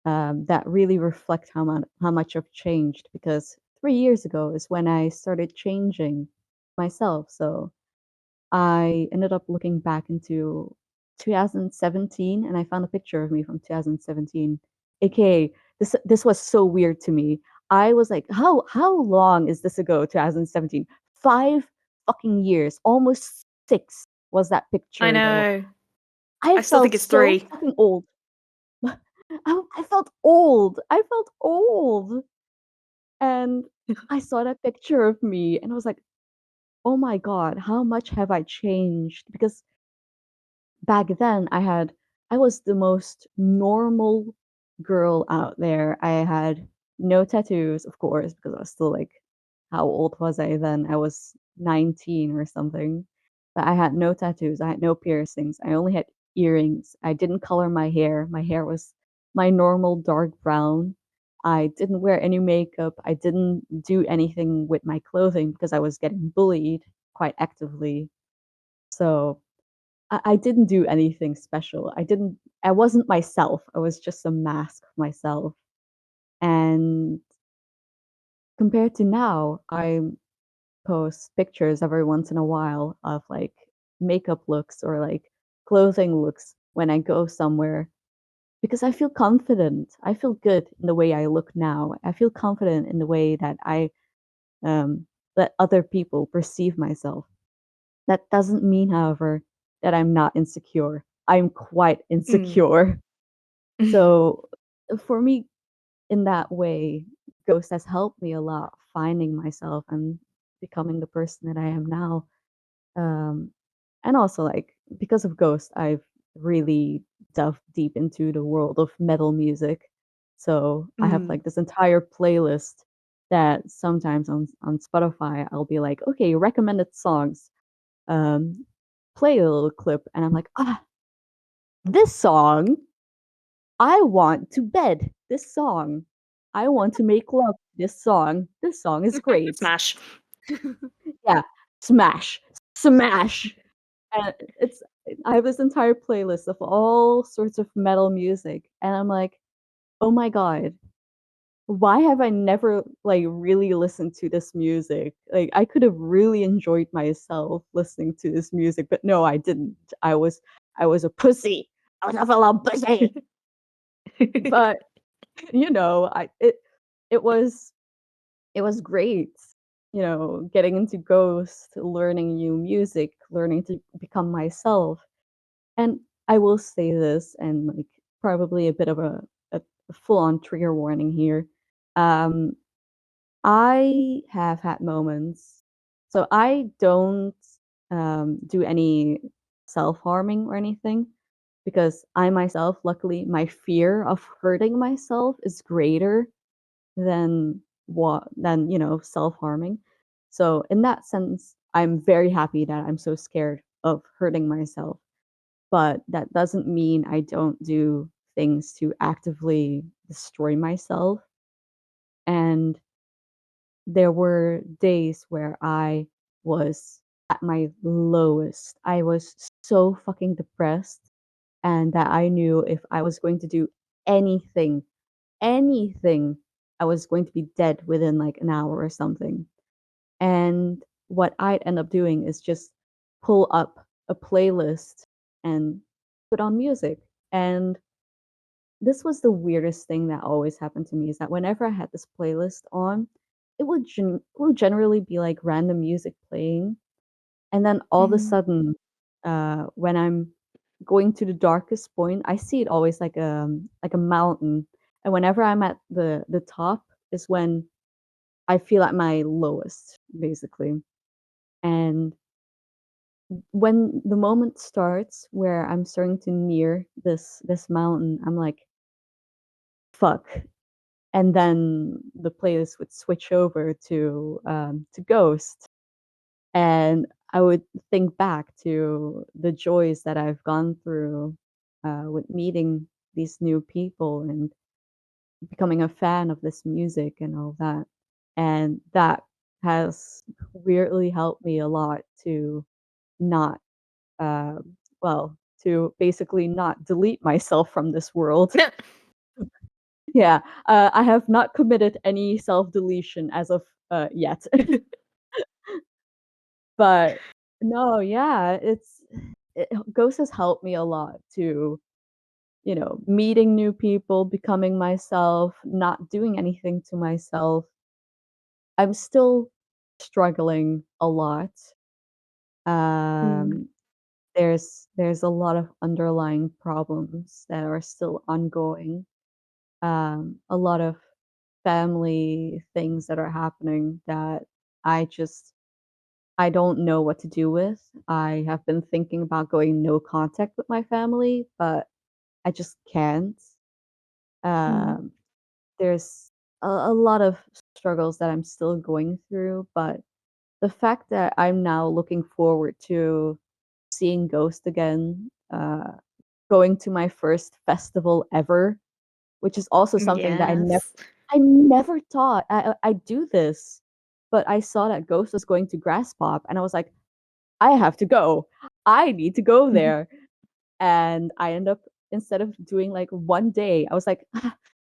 [SPEAKER 3] that really reflect how much I've changed because 3 years ago is when I started changing myself. So I ended up looking back into 2017 and I found a picture of me from 2017. AKA this was so weird to me. I was like, how long is this ago, 2017? 5 fucking years, almost 6 was that
[SPEAKER 1] I
[SPEAKER 3] picture that
[SPEAKER 1] know.
[SPEAKER 3] I
[SPEAKER 1] I still think
[SPEAKER 3] felt
[SPEAKER 1] it's
[SPEAKER 3] so
[SPEAKER 1] 3.
[SPEAKER 3] fucking old. I felt old. I felt old. And I saw that picture of me and I was like, "Oh my god, how much have I changed?" Because back then I was the most normal girl out there. I had no tattoos, of course, because I was still like how old was I then? I was 19 or something. But I had no tattoos, I had no piercings. I only had earrings. I didn't color my hair. My hair was my normal dark brown. I didn't wear any makeup. I didn't do anything with my clothing because I was getting bullied quite actively. So I didn't do anything special. I wasn't myself. I was just a mask of myself. And compared to now, I post pictures every once in a while of like makeup looks or like clothing looks when I go somewhere because I feel confident. I feel good in the way I look now. I feel confident in the way that I let other people perceive myself. That doesn't mean, however, that I'm not insecure. I'm quite
[SPEAKER 1] Mm.
[SPEAKER 3] insecure. So for me, in that way, Ghost has helped me a lot finding myself and becoming the person that I am now. Um, and also, like, because of Ghost, I've really delved deep into the world of metal music. So I have
[SPEAKER 1] Mm.
[SPEAKER 3] like this entire playlist that sometimes on Spotify I'll be like, okay, recommended songs. Um, play a little clip, and I'm like, this song, I want to bed. This song, I want to make love. This song, is great.
[SPEAKER 1] Smash.
[SPEAKER 3] Yeah, smash, smash. And it's I have this entire playlist of all sorts of metal music, and I'm like, "Oh my god, why have I never, like, really listened to this music? Like, I could have really enjoyed myself listening to this music, but no, I didn't. I was a pussy. I was a little pussy." But, it was great, getting into Ghost, learning new music, learning to become myself. And I will say this, and like probably a bit of a full-on trigger warning here. Um, I have had moments. So I don't do any self-harming or anything because I myself, luckily, my fear of hurting myself is greater than self-harming. So in that sense, I'm very happy that I'm so scared of hurting myself, but that doesn't mean I don't do things to actively destroy myself. And there were days where I was at my lowest. I was so fucking depressed, and that I knew if I was going to do anything, anything, I was going to be dead within like an hour or something. And what I'd end up doing is just pull up a playlist and put on music. And this was the weirdest thing that always happened to me is that whenever I had this playlist on, it would generally be like random music playing. And then all of a
[SPEAKER 1] Mm.
[SPEAKER 3] sudden, when I'm going to the darkest point, I see it always like a mountain. And whenever I'm at the top is when I feel at my lowest, basically. And when the moment starts where I'm starting to near this mountain, I'm like, fuck. And then the playlist would switch over to Ghost, and I would think back to the joys that I've gone through with meeting these new people and becoming a fan of this music and all that. And that has weirdly helped me a lot to not, uh, to basically not delete myself from this world. Yeah, I have not committed any self-deletion as of yet. But no, yeah, Ghost has helped me a lot to, meeting new people, becoming myself, not doing anything to myself. I'm still struggling a lot.
[SPEAKER 1] Mm.
[SPEAKER 3] Um, there's a lot of underlying problems that are still ongoing. A lot of family things that are happening that I just I don't know what to do with. I have been thinking about going no contact with my family, but I just can't.
[SPEAKER 1] Mm.
[SPEAKER 3] Um, there's a lot of struggles that I'm still going through, but the fact that I'm now looking forward to seeing Ghost again, going to my first festival ever, which is also something that
[SPEAKER 1] Yes.
[SPEAKER 3] I never thought I'd do this, but I saw that Ghost was going to Grass Pop, and I was like, I have to go. I need to go there. And I end up instead of doing like one day, I was like,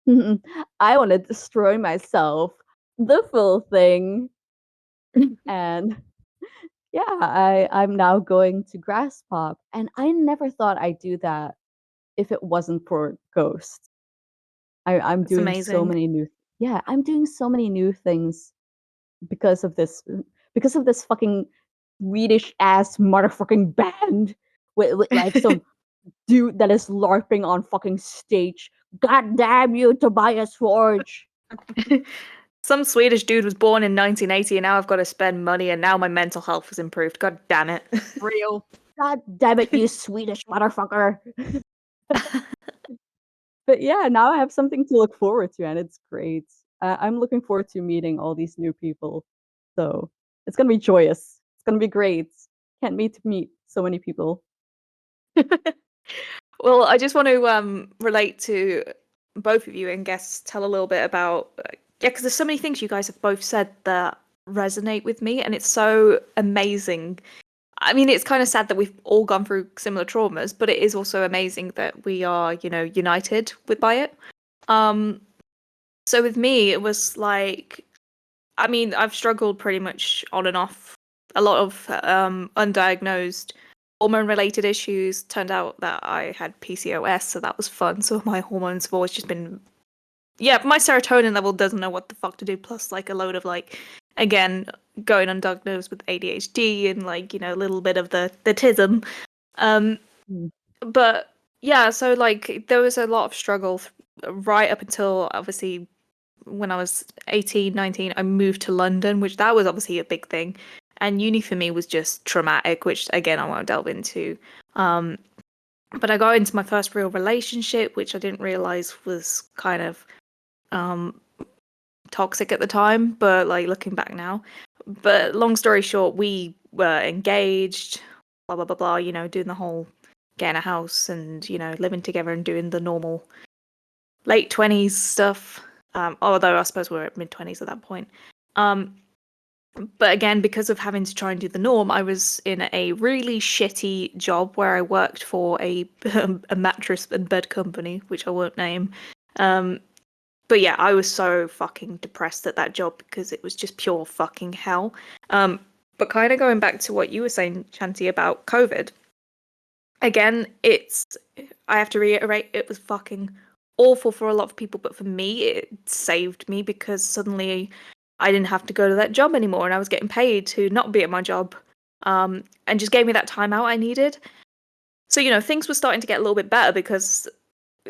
[SPEAKER 3] I want to destroy myself, the full thing. And I'm now going to grass pop, and I never thought I'd do that if it wasn't for Ghost. I'm
[SPEAKER 1] It's
[SPEAKER 3] doing so
[SPEAKER 1] amazing.
[SPEAKER 3] many new I'm doing so many new things because of this fucking Swedish ass motherfucking band with like some dude that is LARPing on fucking stage. God damn you, Tobias Forge.
[SPEAKER 1] Some Swedish dude was born in 1980 and now I've got to spend money and now my mental health has improved. God damn it.
[SPEAKER 4] Real.
[SPEAKER 3] God damn it, you Swedish motherfucker. But yeah, now I have something to look forward to, and it's great. I'm looking forward to meeting all these new people. So it's gonna be joyous. It's gonna be great. Can't wait to meet so many people.
[SPEAKER 1] Well, I just want to relate to both of you and guess tell a little bit about yeah, because there's so many things you guys have both said that resonate with me, and it's so amazing. I mean, it's kind of sad that we've all gone through similar traumas, but it is also amazing that we are, united by it. Um, so with me, it was like, I mean, I've struggled pretty much on and off. A lot of undiagnosed hormone-related issues. Turned out that I had PCOS, so that was fun. So my hormones have always just been, yeah, my serotonin level doesn't know what the fuck to do. Plus, like a load of like, again, going undiagnosed with ADHD and like a little bit of the tism. Um,
[SPEAKER 3] Mm.
[SPEAKER 1] but yeah, so like there was a lot of struggle right up until obviously when I was 18, 19, I moved to London, which that was obviously a big thing. And uni for me was just traumatic, which again I won't delve into. Um, but I got into my first real relationship, which I didn't realize was kind of um, toxic at the time, but like looking back now. But long story short, we were engaged, blah blah blah blah, doing the whole getting a house and, living together and doing the normal late 20s stuff. Although I suppose we were at mid 20s at that point. But again, because of having to try and do the norm, I was in a really shitty job where I worked for a a mattress and bed company, which I won't name. Um, but yeah, I was so fucking depressed at that job because it was just pure fucking hell. But kind of going back to what you were saying, Shanti, about COVID, again, I have to reiterate, it was fucking awful for a lot of people, but for me, it saved me because suddenly I didn't have to go to that job anymore and I was getting paid to not be at my job, and just gave me that time out I needed. So, things were starting to get a little bit better because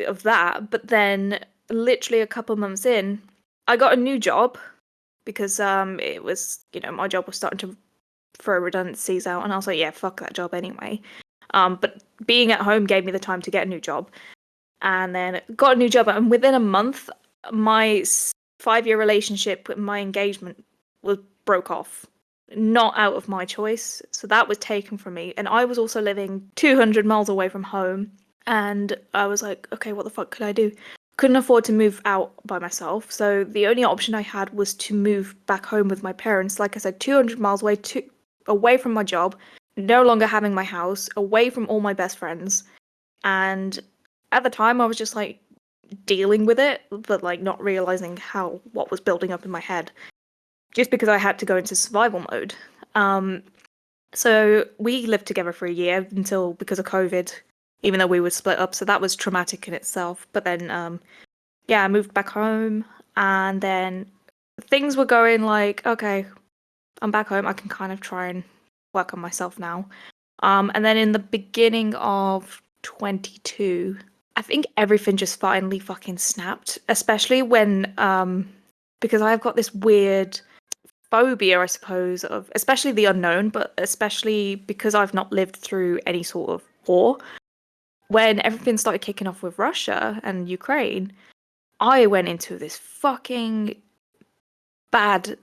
[SPEAKER 1] of that. But then, literally a couple months in, I got a new job because it was, my job was starting to throw redundancies out, and I was like, yeah, fuck that job anyway. But being at home gave me the time to get a new job, and then got a new job, and within a month, my 5-year relationship with my engagement was broke off. Not out of my choice, so that was taken from me, and I was also living 200 miles away from home, and I was like, okay, what the fuck could I do? Couldn't afford to move out by myself, so the only option I had was to move back home with my parents. Like I said, 200 miles away, away from my job, no longer having my house, away from all my best friends. And at the time, I was just like dealing with it, but like not realizing what was building up in my head, just because I had to go into survival mode. So we lived together for a year until, because of COVID, even though we were split up. So that was traumatic in itself. But then, yeah, I moved back home, and then things were going like, okay, I'm back home. I can kind of try and work on myself now. And then in the beginning of 22, I think everything just finally fucking snapped, especially when, because I've got this weird phobia, I suppose, of especially the unknown, but especially because I've not lived through any sort of war. When everything started kicking off with Russia and Ukraine, I went into this fucking bad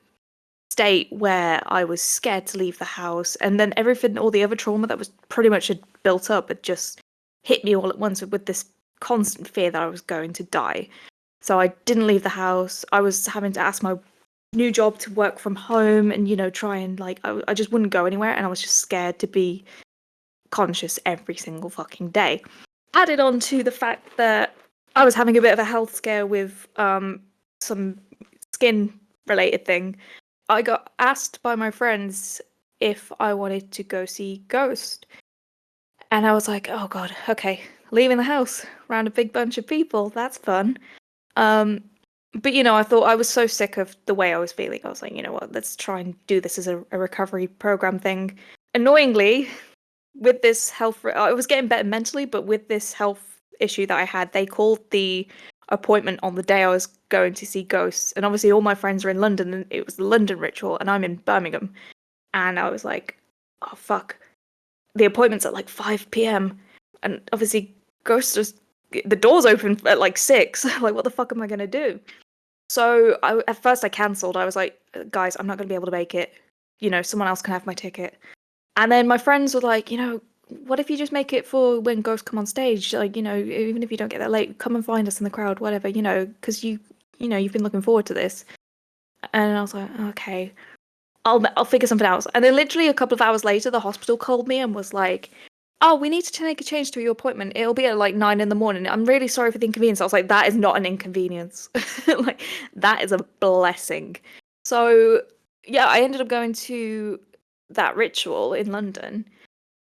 [SPEAKER 1] state where I was scared to leave the house, and then everything, all the other trauma that was pretty much had built up, had just hit me all at once with this constant fear that I was going to die. So I didn't leave the house. I was having to ask my new job to work from home, and try and like I just wouldn't go anywhere, and I was just scared to be conscious every single fucking day. Added on to the fact that I was having a bit of a health scare with some skin related thing. I got asked by my friends if I wanted to go see Ghost. And I was like, oh god, okay, leaving the house around a big bunch of people, that's fun. But I thought I was so sick of the way I was feeling. I was like, you know what, let's try and do this as a recovery program thing. Annoyingly, with this health, I was getting better mentally, but with this health issue that I had, they called the appointment on the day I was going to see Ghosts. And obviously, all my friends are in London, and it was the London ritual, and I'm in Birmingham. And I was like, oh fuck, the appointment's at like 5 p.m. And obviously, Ghosts just the doors open at like 6. Like, what the fuck am I gonna do? So at first I cancelled. I was like, guys, I'm not gonna be able to make it. Someone else can have my ticket. And then my friends were like, what if you just make it for when Ghosts come on stage? Like, even if you don't get that late, come and find us in the crowd, whatever, because you've been looking forward to this. And I was like, okay, I'll figure something out. And then literally a couple of hours later, the hospital called me and was like, oh, we need to make a change to your appointment. It'll be at like 9 in the morning. I'm really sorry for the inconvenience. I was like, that is not an inconvenience. Like, that is a blessing. So, yeah, I ended up going to that ritual in London.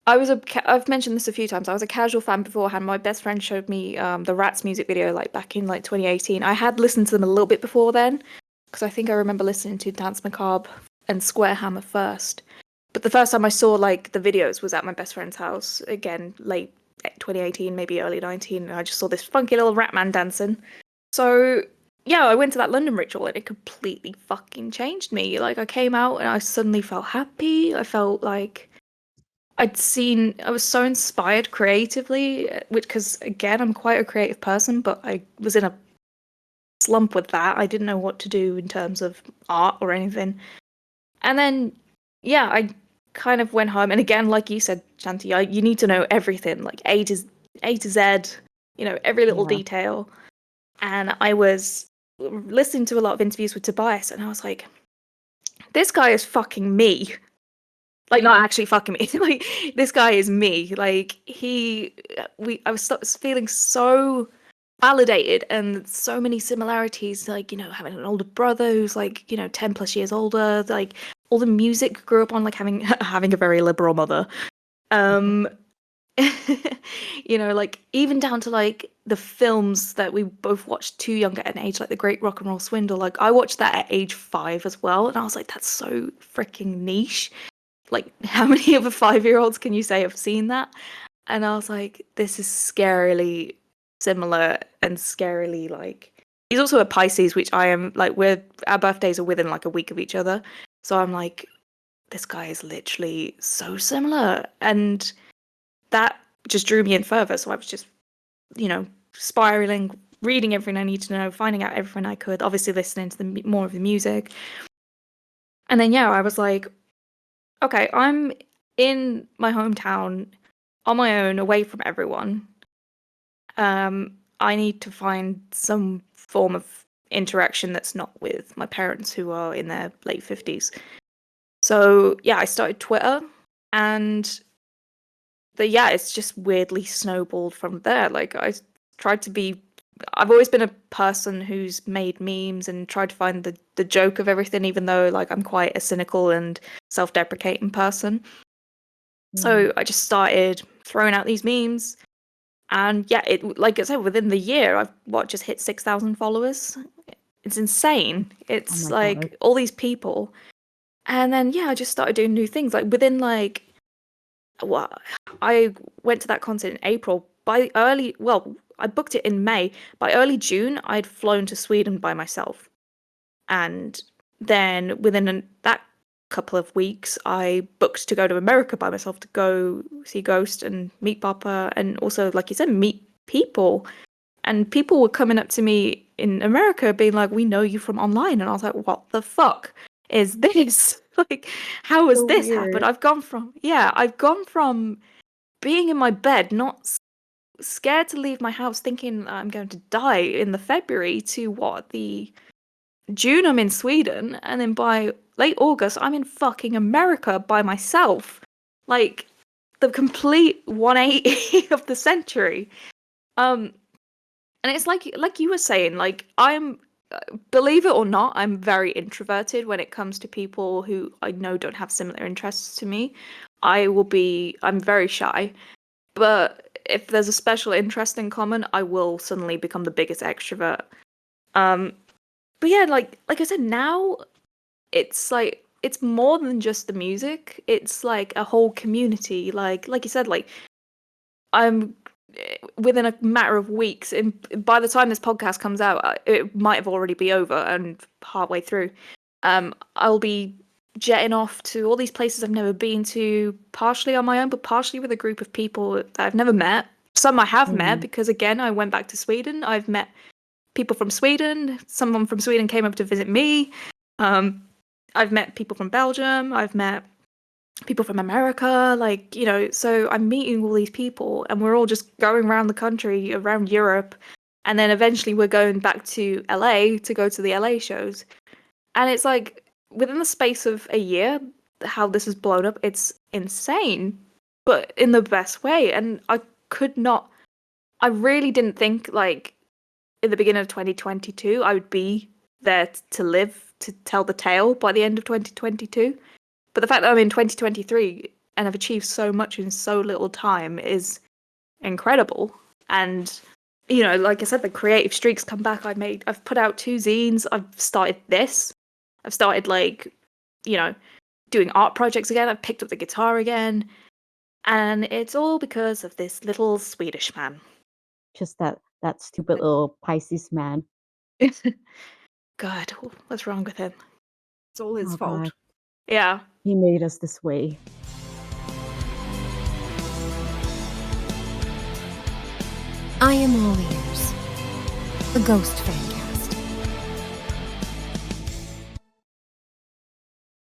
[SPEAKER 1] I've mentioned this a few times. I was a casual fan beforehand. My best friend showed me the Rats music video like back in like 2018. I had listened to them a little bit before then, because I think I remember listening to Dance Macabre and Square Hammer first. But the first time I saw like the videos was at my best friend's house, again, late 2018, maybe early 19, and I just saw this funky little rat man dancing. So yeah, I went to that London ritual and it completely fucking changed me. Like, I came out and I suddenly felt happy. I felt like I was so inspired creatively, because again, I'm quite a creative person, but I was in a slump with that. I didn't know what to do in terms of art or anything. And then, yeah, I kind of went home. And again, like you said, Shanti, you need to know everything, like A to Z, every little
[SPEAKER 3] Yeah.
[SPEAKER 1] detail. And I was listening to a lot of interviews with Tobias, and I was like, this guy is fucking me. Like, not actually fucking me. Like, this guy is me. Like, I was feeling so validated, and so many similarities, like, having an older brother who's like, 10 plus years older, like all the music grew up on, like having a very liberal mother. Like even down to like the films that we both watched too young at an age, like The Great Rock and Roll Swindle. Like, I watched that at age 5 as well, and I was like, that's so freaking niche. Like, how many of a 5-year-olds can you say have seen that? And I was like, this is scarily similar, and scarily like, he's also a Pisces, which I am. Like, our birthdays are within like a week of each other, so I'm like, this guy is literally so similar, and that just drew me in further. So I was just, spiraling, reading everything I need to know, finding out everything I could, obviously listening to more of the music. And then, yeah, I was like, okay, I'm in my hometown on my own, away from everyone. I need to find some form of interaction that's not with my parents, who are in their late 50s. So yeah, I started Twitter, and it's just weirdly snowballed from there. Like, I've always been a person who's made memes and tried to find the joke of everything, even though like I'm quite a cynical and self-deprecating person. So I just started throwing out these memes, and yeah, it, like I said, within the year, I've just hit 6,000 followers. It's insane. It's like
[SPEAKER 3] God.
[SPEAKER 1] all these people, and then yeah, I just started doing new things. Like, within like, I went to that concert in April. I booked it in May. By early June, I'd flown to Sweden by myself, and then within that couple of weeks, I booked to go to America by myself to go see Ghost and meet Papa, and also, like you said, meet people. And people were coming up to me in America being like, we know you from online. And I was like, what the fuck is this? Like, how has
[SPEAKER 3] So
[SPEAKER 1] this
[SPEAKER 3] weird.
[SPEAKER 1] happened? I've gone from being in my bed, not scared to leave my house, thinking I'm going to die in the February, to the June I'm in Sweden, and then by late August I'm in fucking America by myself. Like, the complete 180 of the century. And it's like you were saying, like, I'm believe it or not, I'm very introverted when it comes to people who I know don't have similar interests to me. I'm very shy, but if there's a special interest in common, I will suddenly become the biggest extrovert. But yeah, like I said, now it's like it's more than just the music. It's like a whole community. Like you said, like I'm within a matter of weeks, and by the time this podcast comes out, it might have already be over and partway through. I'll be jetting off to all these places I've never been to, partially on my own, but partially with a group of people that I've never met. Some I have met because, again, I went back to Sweden. I've met people from Sweden. Someone from Sweden came up to visit me. I've met people from Belgium. I've met people from America, like, so I'm meeting all these people and we're all just going around the country, around Europe, and then eventually we're going back to LA to go to the LA shows. And it's like within the space of a year, how this has blown up, it's insane, but in the best way. And I really didn't think, like, in the beginning of 2022, I would be there to live, to tell the tale by the end of 2022. But the fact that I'm in 2023 and I've achieved so much in so little time is incredible. And, like I said, the creative streaks come back. I've put out 2 zines. I've started this. I've started, like, doing art projects again. I've picked up the guitar again. And it's all because of this little Swedish man.
[SPEAKER 3] Just that stupid little Pisces man.
[SPEAKER 1] God, what's wrong with him?
[SPEAKER 4] It's all his
[SPEAKER 3] Oh,
[SPEAKER 4] fault.
[SPEAKER 3] God.
[SPEAKER 1] Yeah.
[SPEAKER 3] He made us this way.
[SPEAKER 2] I am all ears. The Ghost Fancast.